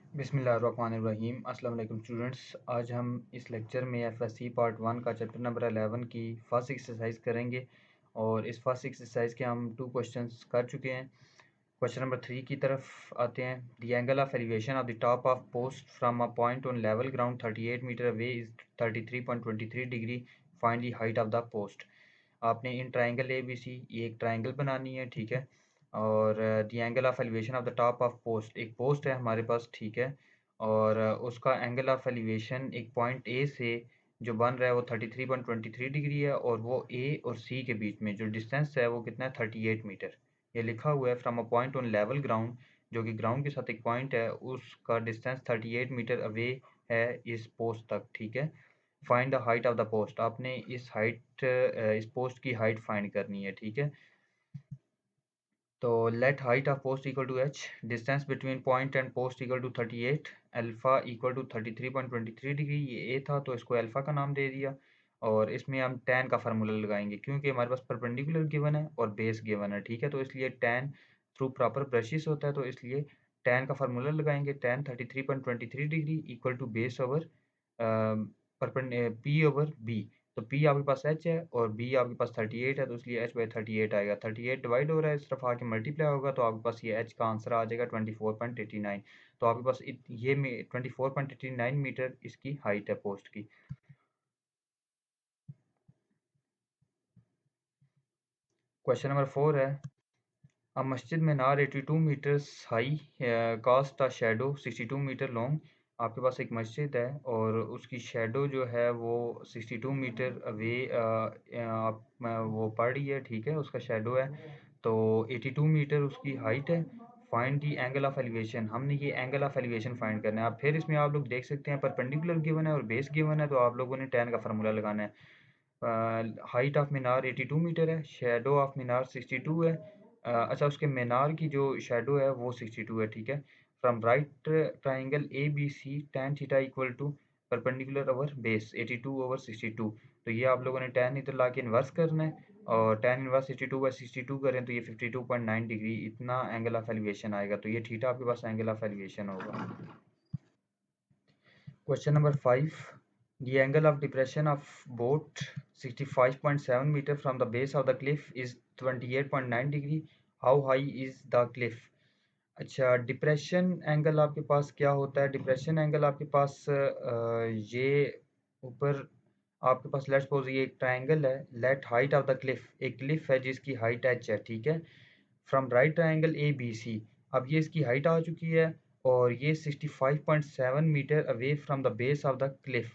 बिस्मिल्लाहिर्रहमानिर्रहीम। अस्सलाम वालेकुम स्टूडेंट्स, आज हम इस लेक्चर में एफएससी पार्ट 1 का चैप्टर नंबर 11 की फर्स्ट एक्सरसाइज करेंगे और इस फर्स्ट एक्सरसाइज के हम 2 क्वेश्चंस कर चुके हैं। क्वेश्चन नंबर 3 की तरफ आते हैं। The angle of elevation of the top of post from a point on level ground 38 metre away is 33.23 degree. Find the height of the post. आपने इन ट्राइंगल ए बी सी ये एक triangle बनानी है, ठीक है। और the angle of elevation of the top of post, एक पोस्ट है हमारे पास, ठीक है। और उसका एंगल ऑफ एलिवेशन एक पॉइंट ए से जो बन रहा है वो 33.23 डिग्री है, और वो ए और सी के बीच में जो डिस्टेंस है वो कितना है, 38 मीटर। ये लिखा हुआ है from a point on level ground, जो कि ग्राउंड के साथ एक पॉइंट है, उसका डिस्टेंस 38 मीटर अवे है इस पोस्ट तक, ठीक है। Find the height of the post, आपने इस पोस्ट की हाइट फाइंड करनी है, ठीक है। तो let height of post equal to H, distance between point and post equal to 38, alpha equal to 33.23 degree, ये ए था तो इसको अल्फा का नाम दे दिया। और इसमें हम tan का फार्मूला लगाएंगे क्योंकि हमारे पास परपेंडिकुलर गिवन है और बेस गिवन है, ठीक है। तो इसलिए tan थ्रू प्रॉपर ब्रशेस होता है, तो इसलिए tan का फार्मूला लगाएंगे। tan 33.23 degree equal to base over P over B. तो P आपके पास H है और B आपके पास 38 है, तो इसलिए H/38 आएगा। 38 डिवाइड हो रहा है, इस तरफ आके मल्टीप्लाई होगा, तो आपके पास ये H का आंसर आ जाएगा 24.89। तो आपके पास ये 24.89 मीटर इसकी हाइट है पोस्ट की। क्वेश्चन नंबर 4 है, A masjid मीनार 82 meters high cast a shadow 62 metre long. आपके पास एक मस्जिद है और उसकी शेडो जो है वो 62 मीटर अवे वो पड़ रही है, ठीक है, उसका शेडो है। तो 82 मीटर उसकी हाइट है। Find the angle of elevation, हमने ये एंगल ऑफ एलिवेशन फाइंड करना है। अब फिर इसमें आप लोग देख सकते हैं परपेंडिकुलर गिवन है और बेस गिवन है, तो आप लोगों ने tan का फार्मूला लगाना है। हाइट ऑफ मीनार 82 मीटर है, शेडो ऑफ मीनार 62 है। अच्छा, उसके मीनार की जो शेडो है वो 62 है, ठीक है। From right triangle A B C tan theta equal to perpendicular over base 82 over 62। तो ये आप लोगों ने tan इधर ला के इन्वर्स करना है, और tan इन्वर्स 82/62 करें तो ये 52.9 डिग्री इतना एंगल ऑफ एलिवेशन आएगा। तो ये थीटा आपके पास एंगल ऑफ एलिवेशन होगा। Question number 5. The angle of depression of boat 65.7 meter from the base of the cliff is 28.9 degree. How high is the cliff? अच्छा, डिप्रेशन एंगल आपके पास क्या होता है? डिप्रेशन एंगल आपके पास ये ऊपर आपके पास लेट्स सपोज ये एक ट्रायंगल है। Let height of the cliff, एक क्लिफ है जिसकी हाइट h है, ठीक है। From right triangle A B C, अब ये इसकी हाइट आ चुकी है और ये 65.7 metre away from the base of the cliff.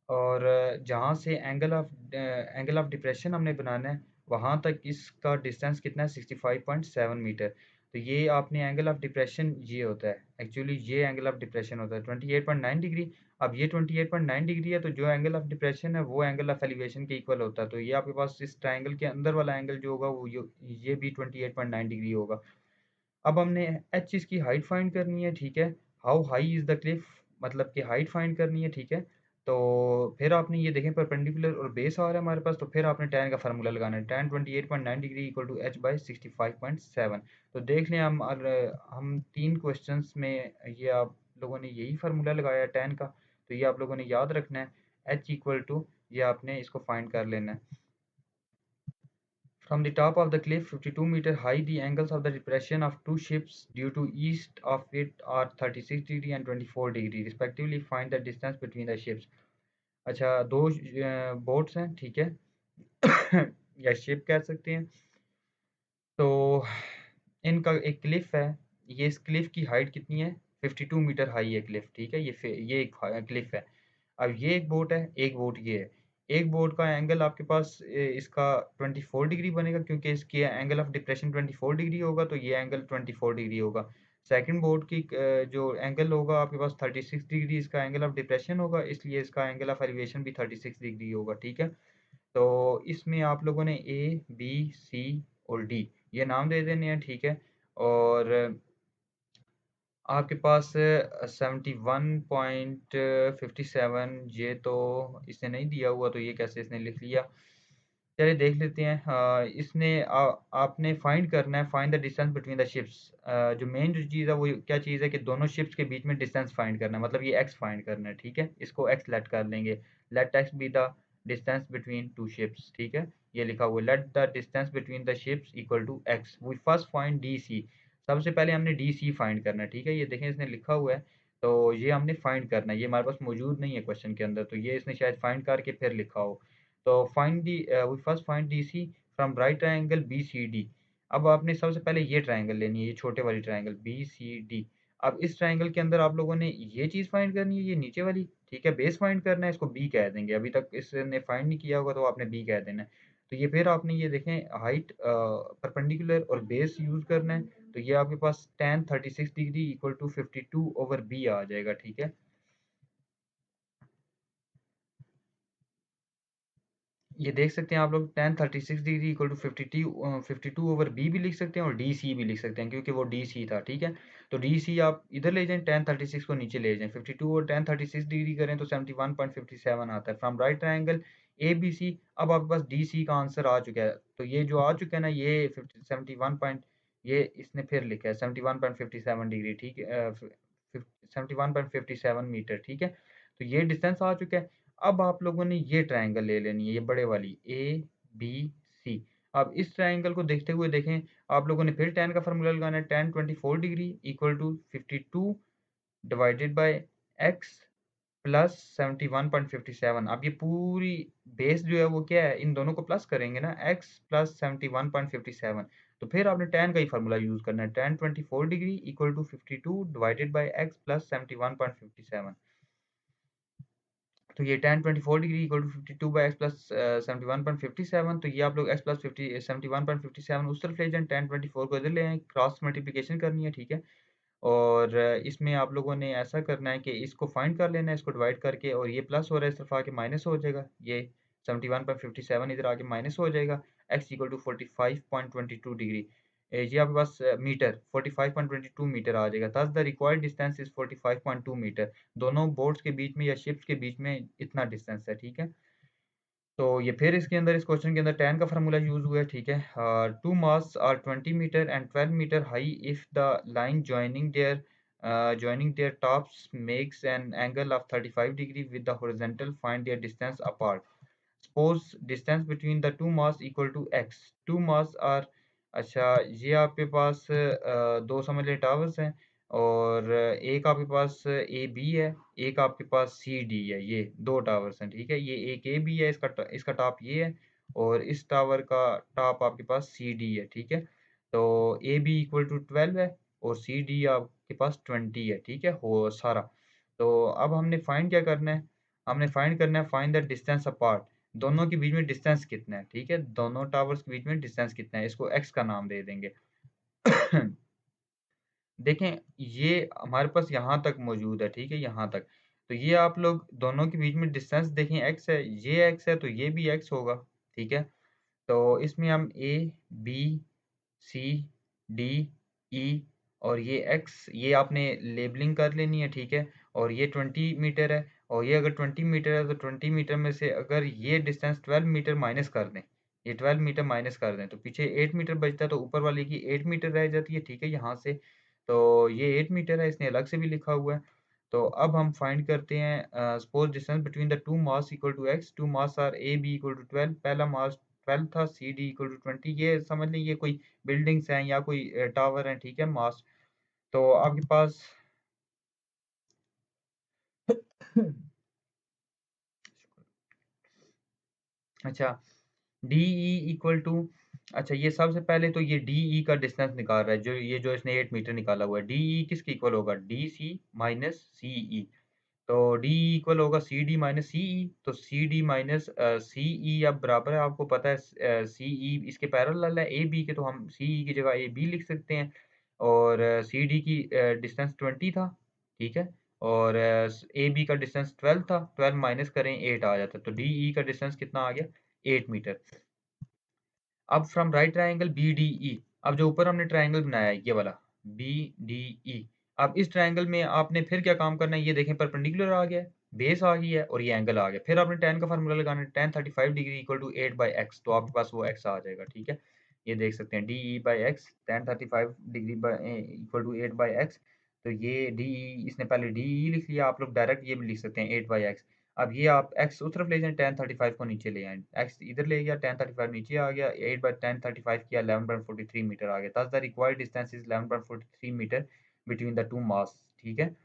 और जहाँ से एंगल ऑफ डिप्रेशन हमने बनाना है वहाँ तक इसका डिस्टेंस कितना है, 65.7 मीटर। तो ये आपने एंगल ऑफ डिप्रेशन ये होता है, एक्चुअली ये एंगल ऑफ डिप्रेशन होता है 28.9 डिग्री। अब ये 28.9 डिग्री है, तो जो एंगल ऑफ डिप्रेशन है वो एंगल ऑफ एलिवेशन के इक्वल होता है। तो ये आपके पास इस ट्राइंगल के अंदर वाला एंगल जो होगा वो ये भी 28.9 डिग्री होगा। अब हमने एच इसकी हाइट फाइंड करनी है, ठीक है। How high is the Cliff, मतलब कि हाइट फाइंड करनी है, ठीक है। तो फिर आपने ये देखें परपेंडिकुलर और बेस आ रहा है हमारे पास, तो फिर आपने tan का फार्मूला लगाना है। tan 28.9 degree equal to h/65.7। तो देख लें हम 3 क्वेश्चंस में ये आप लोगों ने यही फार्मूला लगाया है tan का, तो ये आप लोगों ने याद रखना है। h इक्वल टू ये आपने इसको फाइंड कर लेना है। From the top of the cliff 52 meter high, the angles of the depression of two ships due to east of it are 36 degree and 24 degree respectively. Find the distance between the ships. अच्छा, दो boats हैं, ठीक है या ship कह सकते हैं। तो इनका एक क्लिफ है, ये इस क्लिफ की हाइट कितनी है, 52 मीटर हाई है क्लिफ, ठीक है। ये एक क्लिफ है। अब ये एक बोट है, एक बोट ये है। एक बोट का एंगल आपके पास इसका 24 डिग्री बनेगा क्योंकि इसकी एंगल ऑफ डिप्रेशन 24 डिग्री होगा, तो ये एंगल 24 डिग्री होगा। सेकंड बोट की जो एंगल होगा आपके पास 36 डिग्री इसका एंगल ऑफ डिप्रेशन होगा, इसलिए इसका एंगल ऑफ एलिवेशन भी 36 डिग्री होगा, ठीक है। तो इसमें आप लोगों ने ए बी सी और डी ये नाम दे देने हैं, ठीक है। और आपके पास 71.57 ये तो इसने नहीं दिया हुआ, तो ये कैसे इसने लिख लिया, चलिए देख लेते हैं। इसने आपने फाइंड करना है, find the distance between the ships. जो मेन जो चीज़ है वो क्या चीज़ है कि दोनों शिप्स के बीच में डिस्टेंस फाइंड करना है, मतलब ये एक्स फाइंड करना है, ठीक है। इसको एक्स लेट कर लेंगे। Let X be the distance between two ships, ठीक है। ये लिखा हुआ है let the distance between the ships equal to X. We first find D C. सबसे पहले हमने डी सी फाइंड करना है, ठीक है। ये देखें इसने लिखा हुआ है, तो ये हमने फाइंड करना है। ये हमारे पास मौजूद नहीं है क्वेश्चन के अंदर, तो ये इसने शायद फाइंड करके फिर लिखा हो। तो find the we first find D C from right triangle B C D. अब आपने सबसे पहले ये ट्रायंगल लेनी है, ये छोटे वाली ट्रायंगल बी सी डी। अब इस ट्रायंगल के अंदर आप लोगों ने ये चीज़ फाइंड करनी है, ये नीचे वाली, ठीक है। बेस फाइंड करना है, इसको बी कह देंगे। अभी तक इसने फाइंड नहीं किया होगा तो आपने बी कह देना है। तो ये फिर आपने ये देखें हाइट परपेंडिकुलर और बेस यूज़ करना है। तो ये आपके पास tan 36 degree equal to 52 over B आ जाएगा, ठीक है। ये देख सकते हैं आप लोग tan 36 degree equal to 52 over B भी लिख सकते हैं और डी सी भी लिख सकते हैं, क्योंकि वो डी सी था, ठीक है। तो डी सी आप इधर ले जाएं, tan 36 को नीचे ले जाएं। 52 और tan 36 डिग्री करें तो 71.57 आता है from right triangle A B C. अब आपके पास डी सी का आंसर आ चुका है। तो ये जो आ चुका है ना, ये 71 पॉइंट, ये इसने फिर लिखा है 71.57 डिग्री, ठीक है। 71.57 मीटर, ठीक है। तो ये डिस्टेंस आ चुका है। अब आप लोगों ने ये ट्रायंगल ले लेनी है, ये बड़े वाली ए बी सी। अब इस ट्रायंगल को देखते हुए देखें, आप लोगों ने फिर tan का फार्मूला लगाना है। tan 24 degree equal to 52 divided by x plus 71.57। अब ये पूरी बेस जो है वो क्या है, इन दोनों को प्लस करेंगे ना, x प्लस 71.57। तो फिर आपने tan का ही फार्मूला यूज करना है। tan 24 degree equal to 52 divided by x plus 71.57। तो ये tan 24 degree equal to 52 by x plus 71.57। तो ये आप लोग x प्लस 71.57 उस तरफ ले जाएं, tan 24 को इधर ले आएं, क्रॉस मल्टीप्लिकेशन करनी है, ठीक है। और इसमें आप लोगों ने ऐसा करना है कि इसको फाइंड कर लेना है, इसको डिवाइड करके, और ये प्लस हो रहा है इस तरफ आके माइनस हो जाएगा। ये 71.57 इधर आके माइनस हो जाएगा। x equal to 45.22 degree. ये आपके पास मीटर 45.22 मीटर आ जाएगा। Thus the required distance is 45.2 metre. दोनों बोट्स के बीच में या शिप्स के बीच में इतना डिस्टेंस है, ठीक है। तो ये फिर इसके अंदर, इस क्वेश्चन के अंदर tan का फार्मूला यूज हुआ है, ठीक है। Two masts are 20 metre and 12 metre high if the line joining their tops makes an angle of 35 degree with the horizontal, find their distance apart. Suppose distance between the two mass equal to x. Two mass are, अच्छा ये आपके पास दो समझ लें towers हैं, और एक आपके पास ए बी है, एक आपके पास सी डी है। ये दो टावर्स हैं, ठीक है। ये एक ए बी है, इसका टॉप ये है, और इस टावर का टॉप आपके पास सी डी है, ठीक है। तो ए बी इक्वल टू 12 है और सी डी आपके पास 20 है, ठीक है, हो सारा। तो अब हमने फाइंड क्या करना है, हमने फाइंड करना है फाइंड द डिस्टेंस अपार्ट। दोनों के बीच में डिस्टेंस कितना है, ठीक है। दोनों टावर्स के बीच में डिस्टेंस कितना है, इसको एक्स का नाम दे देंगे। देखें ये हमारे पास यहाँ तक मौजूद है, ठीक है, यहाँ तक। तो ये आप लोग दोनों के बीच में डिस्टेंस देखें, एक्स है, ये एक्स है, तो ये भी एक्स होगा, ठीक है। तो इसमें हम ए बी सी डी ई और ये एक्स, ये आपने लेबलिंग कर लेनी है, ठीक है। और ये 20 मीटर है, और ये अगर 20 मीटर है तो 20 मीटर में से अगर ये डिस्टेंस 12 मीटर माइनस कर दें, ये 12 मीटर माइनस कर दें, तो पीछे 8 मीटर बचता है, तो ऊपर वाले की 8 मीटर रह जाती है, ठीक है, यहाँ से। तो ये 8 मीटर है, इसने अलग से भी लिखा हुआ है। तो अब हम फाइंड करते हैं suppose distance between the two masts equal to x. Two masts are A B equal to 12। पहला मास 12 था, सी डी इक्वल टू 20। ये समझ लें ये कोई बिल्डिंग्स हैं या कोई टावर हैं, ठीक है, मास। तो आपके पास अच्छा डी ई इक्वल टू, अच्छा ये सबसे पहले तो ये डी ई का डिस्टेंस निकाल रहा है, जो ये जो इसने 8 मीटर निकाला हुआ है। डी ई किसके इक्वल होगा, डी सी माइनस सी ई। तो डी इक्वल होगा सी डी माइनस सी ई। तो सी डी माइनस सी ई अब बराबर है, आपको पता है सी ई इसके पैरेलल है ए बी के, तो हम सी ई की जगह ए बी लिख सकते हैं। और सी डी की डिस्टेंस 20 था, ठीक है। और ए बी का डिस्टेंस 12 था, 12 माइनस करें 8 आ जाता है। तो डी ई का डिस्टेंस कितना आ गया, 8 मीटर। अब from right triangle B D E, अब जो ऊपर हमने ट्राइंगल बनाया है ये वाला बी डी ई, अब इस ट्राइंगल में आपने फिर क्या काम करना है, ये देखें परपेंडिकुलर आ गया है, बेस आ गई है और ये एंगल आ गया। फिर आपने tan का फार्मूला लगाना है, tan 35 degree equal to 8/x, तो आपके पास वो x आ जाएगा, ठीक है। ये देख सकते हैं DE/x, tan 35 degree equal to 8/x। तो ये DE, इसने पहले DE लिख लिया, आप लोग डायरेक्ट ये भी लिख सकते हैं 8/x। अब ये आप x उस तरफ ले जाएं, tan 35 को नीचे ले आए, x इधर ले गया, tan 35 नीचे आ गया, 8/tan 35 किया, 11.43 मीटर आ गया। Thus the required distance is 11.43 metre between the two mass, ठीक है।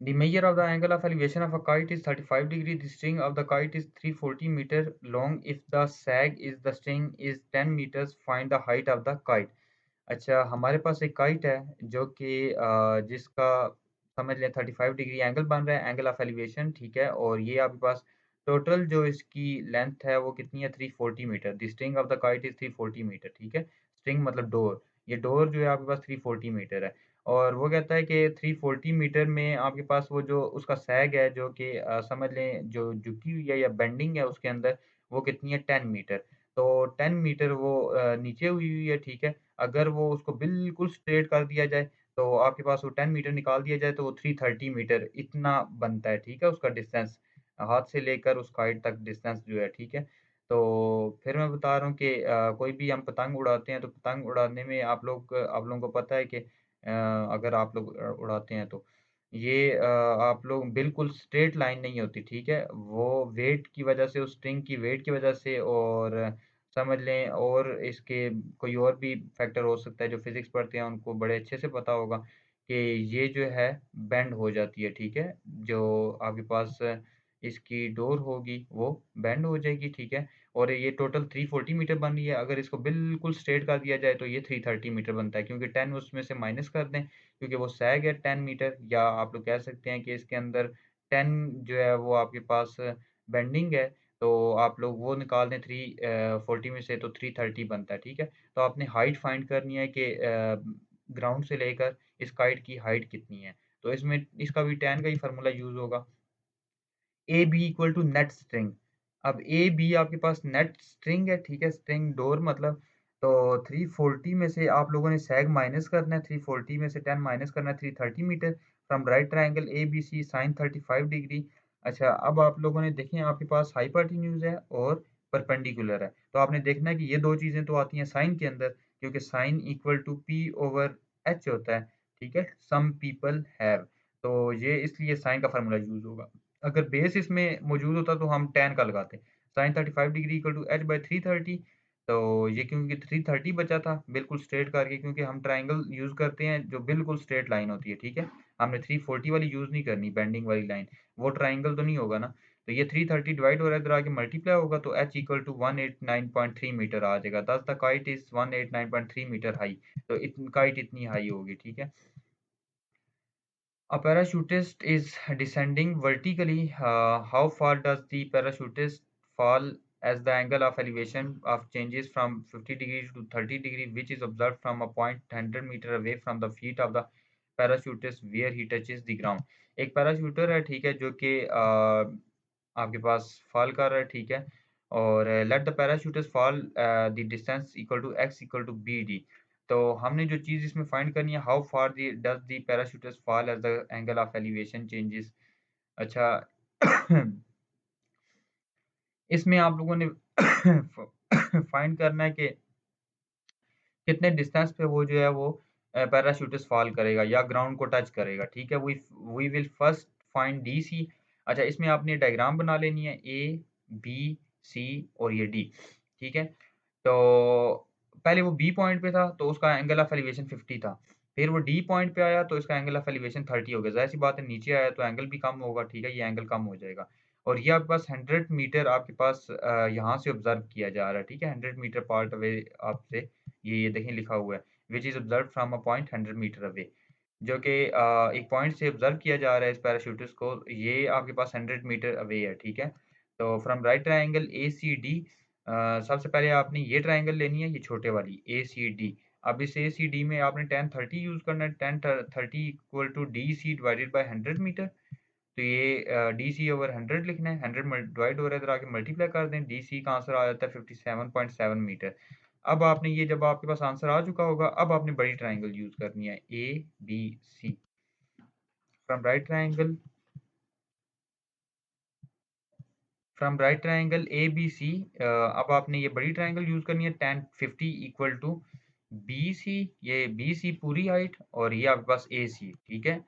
The measure of the angle of elevation of a kite is 35 degree. The string of the kite is 340 meter long. If the sag is the string is 10 meters, find the height of the kite. अच्छा, हमारे पास एक kite है जो कि जिसका समझ लें 35 degree angle बन रहा है, एंगल ऑफ एलिवेशन, ठीक है। और ये आपके पास टोटल जो इसकी लेंथ है वो कितनी है, 340 metre. The string of the kite is 340 metre, ठीक है। स्ट्रिंग मतलब डोर, ये डोर जो है आपके पास 340 मीटर है। और वो कहता है कि 340 मीटर में आपके पास वो जो उसका सैग है जो कि समझ लें जो झुकी हुई है या बेंडिंग है उसके अंदर, वो कितनी है, 10 मीटर। तो 10 मीटर वो नीचे हुई है, ठीक है। अगर वो उसको बिल्कुल स्ट्रेट कर दिया जाए, तो आपके पास वो 10 मीटर निकाल दिया जाए तो वो 330 मीटर इतना बनता है, ठीक है, उसका डिस्टेंस, हाथ से लेकर उस काइट तक डिस्टेंस जो है, ठीक है। तो फिर मैं बता रहा हूँ कि कोई भी हम पतंग उड़ाते हैं तो पतंग उड़ाने में आप लोगों को पता है कि अगर आप लोग उड़ाते हैं तो ये आप लोग बिल्कुल स्ट्रेट लाइन नहीं होती, ठीक है। वो वेट की वजह से, उस स्ट्रिंग की वेट की वजह से, और समझ लें और इसके कोई और भी फैक्टर हो सकता है, जो फिजिक्स पढ़ते हैं उनको बड़े अच्छे से पता होगा कि ये जो है बेंड हो जाती है, ठीक है। जो आपके पास इसकी डोर होगी वो बेंड हो जाएगी, ठीक है। और ये टोटल 340 मीटर बन रही है। अगर इसको बिल्कुल स्ट्रेट कर दिया जाए तो ये 330 मीटर बनता है, क्योंकि 10 उसमें से माइनस कर दें, क्योंकि वो सैग है 10 मीटर, या आप लोग कह सकते हैं कि इसके अंदर 10 जो है वो आपके पास बेंडिंग है, तो आप लोग वो निकाल दें 340 में से, तो 330 बनता है, ठीक है। तो आपने हाइट फाइंड करनी है कि ग्राउंड से लेकर इस काइट की हाइट कितनी है। तो इसमें इसका भी tan का ही फ़ॉर्मूला यूज़ होगा। A B equal to net string. अब ए बी आपके पास नेट स्ट्रिंग है, ठीक है, स्ट्रिंग डोर मतलब। तो 340 में से आप लोगों ने सैग माइनस करना है, 340 में से 10 माइनस करना है, 330 metre from right triangle A B C sine 35 degree. अच्छा, अब आप लोगों ने देखें आपके पास हाइपोटेन्यूज है और परपेंडिकुलर है, तो आपने देखना है कि ये दो चीज़ें तो आती हैं साइन के अंदर, क्योंकि sine equal to P over H होता है, ठीक है, सम पीपल हैव। तो ये इसलिए साइन का फार्मूला यूज होगा। अगर बेस इसमें मौजूद होता तो हम tan का लगाते। sin 35 degree equal to h by 330। तो ये क्योंकि 330 बचा था बिल्कुल स्ट्रेट करके, क्योंकि हम ट्राइंगल यूज़ करते हैं जो बिल्कुल स्ट्रेट लाइन होती है, ठीक है। हमने 340 वाली यूज़ नहीं करनी, बेंडिंग वाली लाइन, वो ट्राइंगल तो नहीं होगा ना। तो ये 330 डिवाइड हो रहा है, इधर आके मल्टीप्लाई होगा, तो h इक्वल टू 189.3 मीटर आ जाएगा। Thus the kite is 189.3 metre high. तो काइट इतनी हाई होगी, ठीक है। A parachutist is descending vertically. How far does the parachutist fall as the angle of elevation of changes from 50 degrees to 30 degree, which is observed from a point 100 meter away from the feet of the parachutist where he touches the ground. एक parachuter है, ठीक है, जो कि आपके पास fall कर रहा है, ठीक है। और let the parachutist fall the distance equal to x equal to B D. तो हमने जो चीज़ इसमें फाइंड करनी है, how far the does the parachutist fall as the angle of elevation changes. अच्छा, इसमें आप लोगों ने फाइंड करना है कि कितने डिस्टेंस पे वो जो है वो पैराशूटिस्ट फॉल करेगा या ग्राउंड को टच करेगा, ठीक है। We will first find D C. अच्छा, इसमें आपने डायग्राम बना लेनी है, ए बी सी और ये डी, ठीक है। तो पहले वो बी पॉइंट पे था तो उसका एंगल ऑफ एलिवेशन 50 था। फिर वो डी पॉइंट पे आया तो इसका एंगल ऑफ एलिवेशन 30 हो गया। ज़ाहिर सी बात है, नीचे आया तो एंगल भी कम होगा, ठीक है, ये एंगल कम हो जाएगा। और ये आपके पास 100 मीटर आपके पास यहाँ से ऑब्जर्व किया जा रहा है, ठीक है, 100 मीटर पार्ट अवे आपसे। ये देखें लिखा हुआ है, which is observed from a point 100 metre away, जो कि एक पॉइंट से ऑब्जर्व किया जा रहा है इस पैराशूटिस्ट को, ये आपके पास 100 मीटर अवे है, ठीक है। तो from right triangle A C D, सबसे पहले आपने ये ट्रायंगल लेनी है, ये छोटे वाली ए सी डी। अब इस ए सी डी में आपने tan 30 यूज़ करना है, tan 30 equal to D C divided by 100 metre. तो ये डी सी ओवर 100 लिखना है, 100 डिवाइड हो रहा है, इधर आके मल्टीप्लाई कर दें, डी सी का आंसर आ जाता है 57.7 मीटर। अब आपने ये जब आपके पास आंसर आ चुका होगा, अब आपने बड़ी ट्राइंगल यूज करनी है, A B C. From right triangle A B C, अब आपने ये बड़ी ट्राइंगल यूज करनी है, tan 50 equal to B C, ये बी सी पूरी हाइट और ये आपके पास ए सी, ठीक है।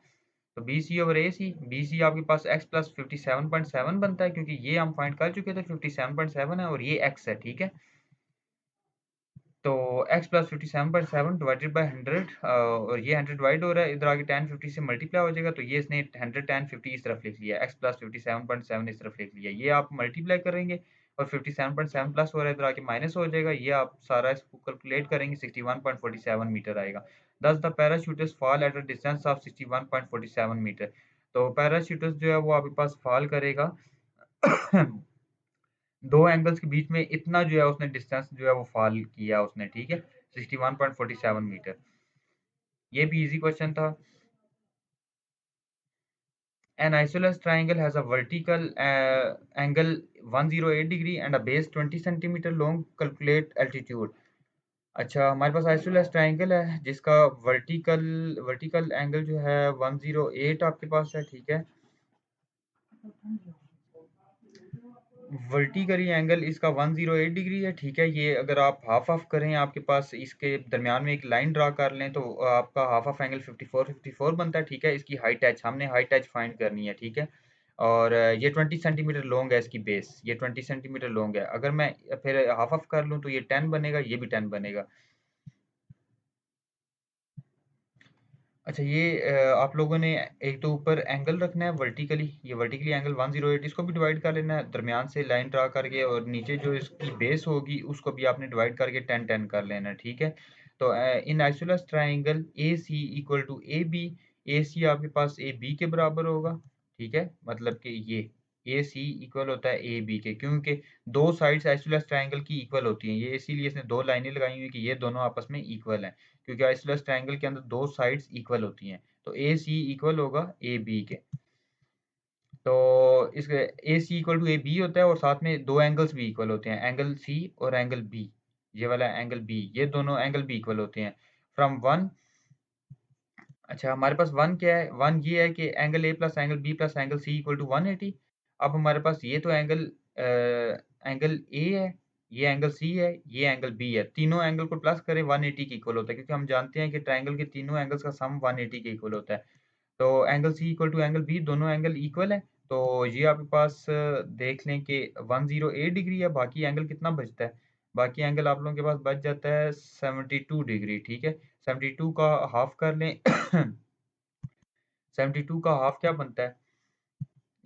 तो बी सी ओवर ए सी, बी सी आपके पास x प्लस 57.7 बनता है, क्योंकि ये हम फाइंड कर चुके थे 57.7 है और ये x है, ठीक है। तो x प्लस 57.7 डिवाइडेड बाई 100, और ये 100 डिवाइड हो रहा है, इधर आगे tan 50 से मल्टीप्लाई हो जाएगा, तो ये इसने 100 tan 50 इस तरफ लिख लिया, x प्लस 57.7 इस तरफ लिख लिया, ये आप मल्टीप्लाई करेंगे और 57.7 प्लस हो रहा है, इधर आके माइनस हो जाएगा, ये आप सारा इसको कैलकुलेट करेंगे, 61.47 मीटर आएगा। Thus the parachuters fall at a distance of 61.47 metre. तो पैराशूटर्स जो है वो आपके पास फॉल करेगा दो एंगल्स के बीच में इतना जो है उसने डिस्टेंस जो है वो फॉल किया उसने, ठीक है, 61.47 मीटर। ये भी इजी क्वेश्चन था। An isosceles triangle has a vertical angle 108 degree and a base 20 centimeter long. Calculate altitude. अच्छा, हमारे पास आइसोलेस ट्राइंगल है जिसका वर्टिकल वर्टिकल एंगल जो है 108 आपके पास है, ठीक है। वर्टिकली एंगल इसका 108 डिग्री है, ठीक है। ये अगर आप हाफ ऑफ करें, आपके पास इसके दरमियान में एक लाइन ड्रा कर लें, तो आपका हाफ ऑफ एंगल 54 बनता है, ठीक है। इसकी हाइट एच, हमने हाइट एच फाइंड करनी है, ठीक है। और ये 20 सेंटीमीटर लॉन्ग है, इसकी बेस ये 20 सेंटीमीटर लॉन्ग है। अगर मैं फिर हाफ ऑफ कर लूँ तो ये 10 बनेगा, ये भी 10 बनेगा। अच्छा, ये आप लोगों ने एक तो ऊपर एंगल रखना है वर्टिकली, ये वर्टिकली एंगल 108, इसको भी डिवाइड कर लेना है दरमियान से लाइन ड्रा करके, और नीचे जो इसकी बेस होगी उसको भी आपने डिवाइड करके 10 10 कर लेना है, ठीक है। तो in isosceles triangle A C equal to A B, A C आपके पास ए बी के बराबर होगा, ठीक है। मतलब कि ये ए सी इक्वल होता है ए बी के, क्योंकि दो साइड्स आइसोलेस ट्राइंगल की इक्वल होती हैं, ये इसीलिए इसने दो लाइनें लगाई हुई कि ये दोनों आपस में इक्वल हैं, क्योंकि आइसोसेलेस ट्रायंगल के अंदर दो साइड्स इक्वल होती हैं। तो ए सी इक्वल होगा ए बी के। तो इसके ए C equal to A B होता है और साथ में दो एंगल्स भी इक्वल होते हैं, एंगल सी और एंगल बी। ये वाला एंगल बी, ये दोनों एंगल भी इक्वल होते हैं फ्रॉम वन। अच्छा, हमारे पास वन क्या है, वन ये है कि angle A plus angle B plus angle C equal to 180। अब हमारे पास ये तो एंगल ए है, ये एंगल सी है, ये एंगल बी है, तीनों एंगल को प्लस करें 180 के इक्वल होता है, क्योंकि हम जानते हैं कि ट्राइंगल के तीनों एंगल्स का सम 180 के इक्वल होता है। तो angle C equal to angle B, दोनों एंगल इक्वल है। तो ये आपके पास देख लें कि 108 डिग्री है, बाकी एंगल कितना बचता है, बाकी एंगल आप लोगों के पास बच जाता है 72 डिग्री, ठीक है। 72 का हाफ कर लें 72 का हाफ क्या बनता है,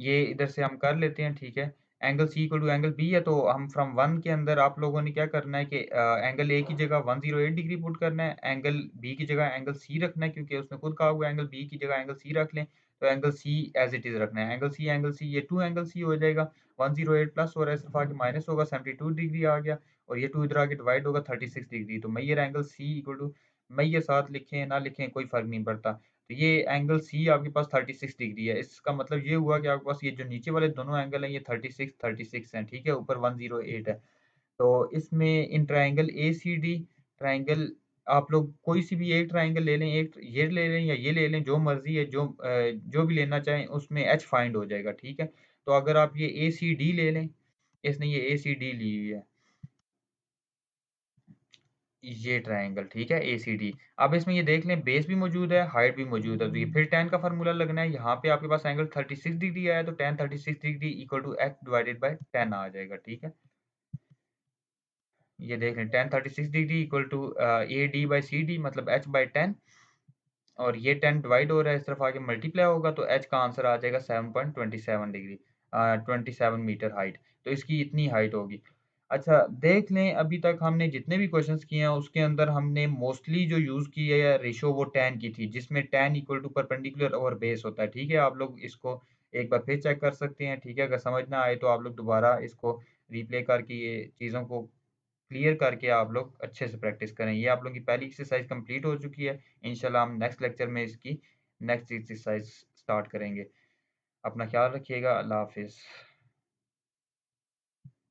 ये इधर से हम कर लेते हैं, ठीक है। Angle C equal to angle B है, तो हम फ्रॉम वन के अंदर आप लोगों ने क्या करना है कि एंगल ए की जगह 108 डिग्री पुट करना है, एंगल बी की जगह एंगल सी रखना है, क्योंकि उसने खुद कहा हुआ है एंगल बी की जगह एंगल सी रख लें, तो angle C as it is रखना है, एंगल सी ये टू एंगल सी हो जाएगा। 108 प्लस हो रहा है, सिर्फ आगे माइनस होगा, 72 डिग्री आ गया, और ये टू इधर आगे डिवाइड होगा 36 डिग्री। तो Maihar angle C equal to, Maihar साथ लिखें ना लिखें कोई फर्क नहीं पड़ता, तो ये एंगल सी आपके पास 36 डिग्री है। इसका मतलब ये हुआ कि आपके पास ये जो नीचे वाले दोनों एंगल हैं ये 36 हैं, ठीक है, ऊपर 108 है। तो इसमें in triangle A C D triangle, आप लोग कोई सी भी एक ट्राइंगल ले लें, एक ये ले लें या ये ले लें, जो मर्जी है, जो भी लेना चाहें, उसमें एच फाइंड हो जाएगा, ठीक है। तो अगर आप ये ए सी डी ले लें, इसने ये ए सी डी ली हुई है, ये ट्रायंगल, ठीक है, ए सी डी। अब इसमें ये देख लें बेस भी मौजूद है, हाइट भी मौजूद है, तो ये फिर tan का फार्मूला लगना है। यहाँ पे आपके पास एंगल 36 डिग्री आया, तो tan 36 degree equal to h divided by 10 आ जाएगा, ठीक है। ये देख लें tan 36 degree equal to A D by C D, मतलब h बाई 10, और ये 10 डिवाइड हो रहा है, इस तरफ आगे मल्टीप्लाई होगा, तो h का आंसर आ जाएगा 7.27 डिग्री, 27 मीटर हाइट। तो इसकी इतनी हाइट होगी। अच्छा, देख लें अभी तक हमने जितने भी क्वेश्चंस किए हैं उसके अंदर हमने मोस्टली जो यूज़ की है रेशो वो tan की थी, जिसमें tan equal to perpendicular over base होता है, ठीक है। आप लोग इसको एक बार फिर चेक कर सकते हैं, ठीक है। अगर समझ ना आए तो आप लोग दोबारा इसको रिप्ले करके ये चीज़ों को क्लियर करके आप लोग अच्छे से प्रैक्टिस करें। ये आप लोगों की पहली एक्सरसाइज कंप्लीट हो चुकी है। इंशाल्लाह हम नेक्स्ट लेक्चर में इसकी नेक्स्ट एक्सरसाइज स्टार्ट करेंगे। अपना ख्याल रखिएगा। अल्लाह हाफिज़।